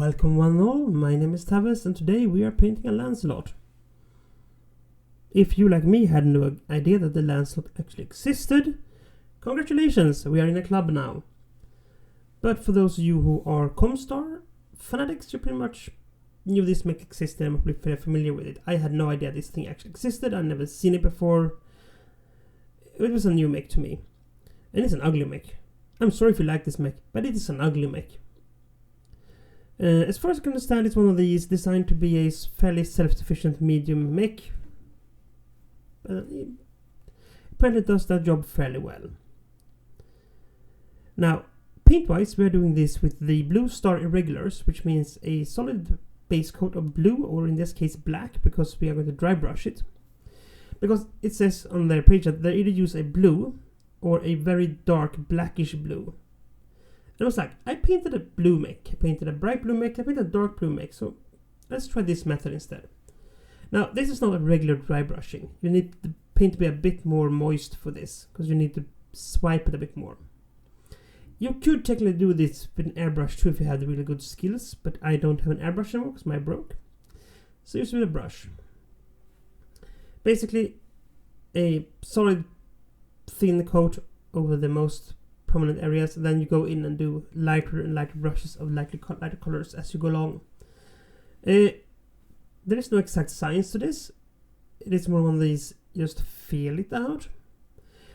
Welcome one and all, my name is Tawess and today we are painting a Lancelot. If you like me had no idea that the Lancelot actually existed, congratulations, we are in a club now. But for those of you who are Comstar fanatics, you pretty much knew this mech existed and were pretty familiar with it. I had no idea this thing actually existed, I'd never seen it before. It was a new mech to me. And it's an ugly mech. I'm sorry if you like this mech, but it is an ugly mech. As far as I can understand, it's one of these designed to be a fairly self-sufficient medium mech. It apparently does that job fairly well. Now, paint-wise, we're doing this with the blue Star Irregulars, which means a solid base coat of blue, or in this case black, because we are going to dry brush it. Because it says on their page that they either use a blue or a very dark blackish blue. And I was like, I painted a blue mech, I painted a bright blue mech, I painted a dark blue mech, so let's try this method instead. Now, this is not a regular dry brushing. You need the paint to be a bit more moist for this, because you need to swipe it a bit more. You could technically do this with an airbrush too if you had really good skills, but I don't have an airbrush anymore because mine broke. So use with a brush. Basically, a solid thin coat over the most prominent areas, and then you go in and do lighter and lighter brushes of lighter colors as you go along. There is no exact science to this. It is more one of these, just feel it out.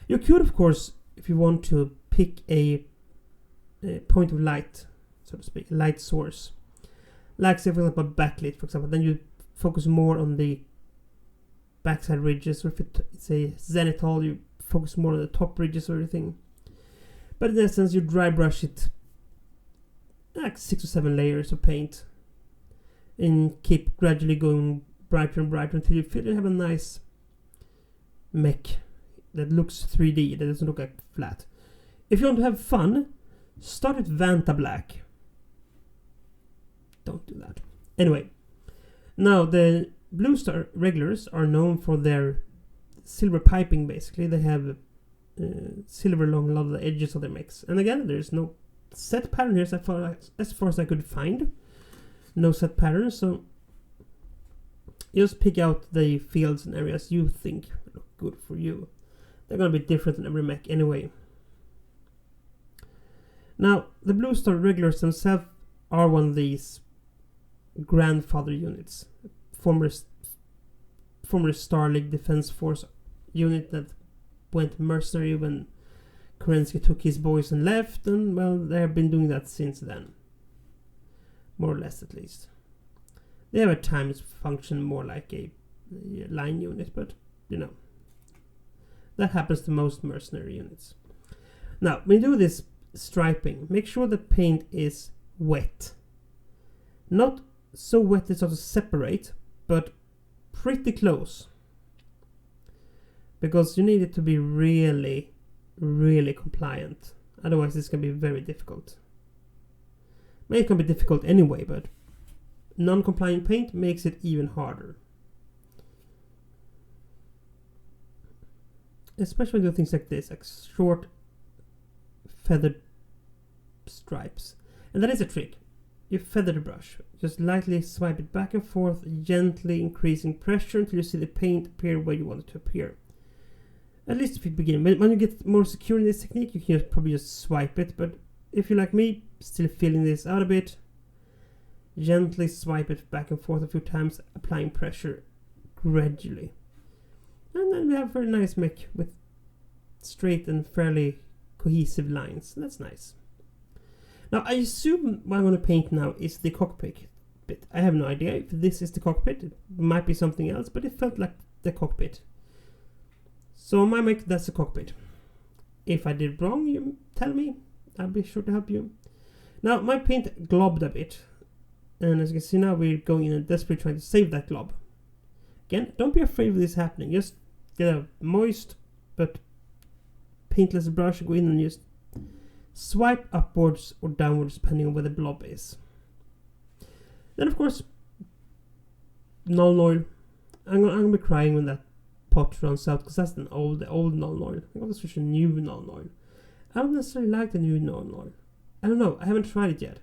You could, of course, if you want to, pick a point of light, so to speak, light source. Like, say, for example, backlit, for example, then you focus more on the backside ridges, or if it's a zenithal, you focus more on the top ridges or everything. But in essence, you dry brush it like 6 or 7 layers of paint and keep gradually going brighter and brighter until you feel you have a nice mech that looks 3D, that doesn't look like flat. If you want to have fun, start with Vanta Black. Don't do that. Anyway, now the Blue Star Regulars are known for their silver piping, basically. They have silver along a lot of the edges of their mechs. And again, there's no set pattern here as far as I could find. No set pattern, so just pick out the fields and areas you think look good for you. They're going to be different in every mech anyway. Now, the Blue Star Regulars themselves are one of these grandfather units. Former Star League Defense Force unit that went mercenary when Kerensky took his boys and left, and well, they have been doing that since then. More or less, at least. They have at times functioned more like a line unit, but you know, that happens to most mercenary units. Now, when you do this striping, make sure the paint is wet. Not so wet as to separate, but pretty close. Because you need it to be really, really compliant. Otherwise, this can be very difficult. It can be difficult anyway, but non-compliant paint makes it even harder. Especially when you do things like this, like short feathered stripes. And that is a trick. You feather the brush. Just lightly swipe it back and forth, gently increasing pressure until you see the paint appear where you want it to appear. At least if you begin. When you get more secure in this technique, you can probably just swipe it, but if you're like me, still feeling this out a bit, gently swipe it back and forth a few times, applying pressure gradually. And then we have a very nice mech with straight and fairly cohesive lines. That's nice. Now, I assume what I'm going to paint now is the cockpit bit. I have no idea if this is the cockpit. It might be something else, but it felt like the cockpit. So on my mech, that's the cockpit. If I did wrong, you tell me. I'll be sure to help you. Now, my paint globbed a bit. And as you can see now, we're going in and desperately trying to save that glob. Again, don't be afraid of this happening. Just get a moist but paintless brush, go in and just swipe upwards or downwards depending on where the blob is. Then of course, null oil. I'm gonna be crying when that pot runs out, because that's the old null oil. I gotta switch to new null oil. I don't necessarily like the new null oil. I don't know, I haven't tried it yet.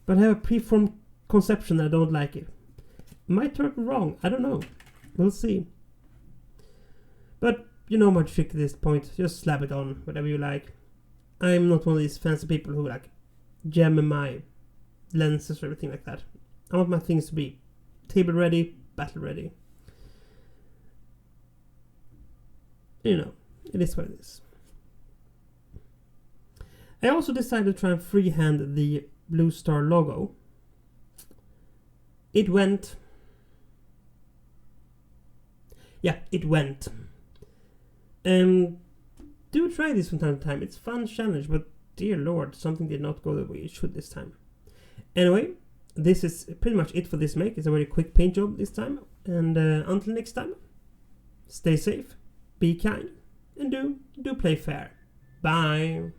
But I have a preformed conception that I don't like it. Might turn wrong, I don't know. We'll see. But you know my trick at this point, just slap it on, whatever you like. I'm not one of these fancy people who like gem my lenses or everything like that. I want my things to be table ready, battle ready. You know, it is what it is. I also decided to try and freehand the Blue Star logo. It went. Yeah, it went. Do try this from time to time. It's a fun challenge, but dear lord, something did not go the way it should this time. Anyway, this is pretty much it for this make. It's a very quick paint job this time. And until next time, stay safe, be kind, and do play fair. Bye.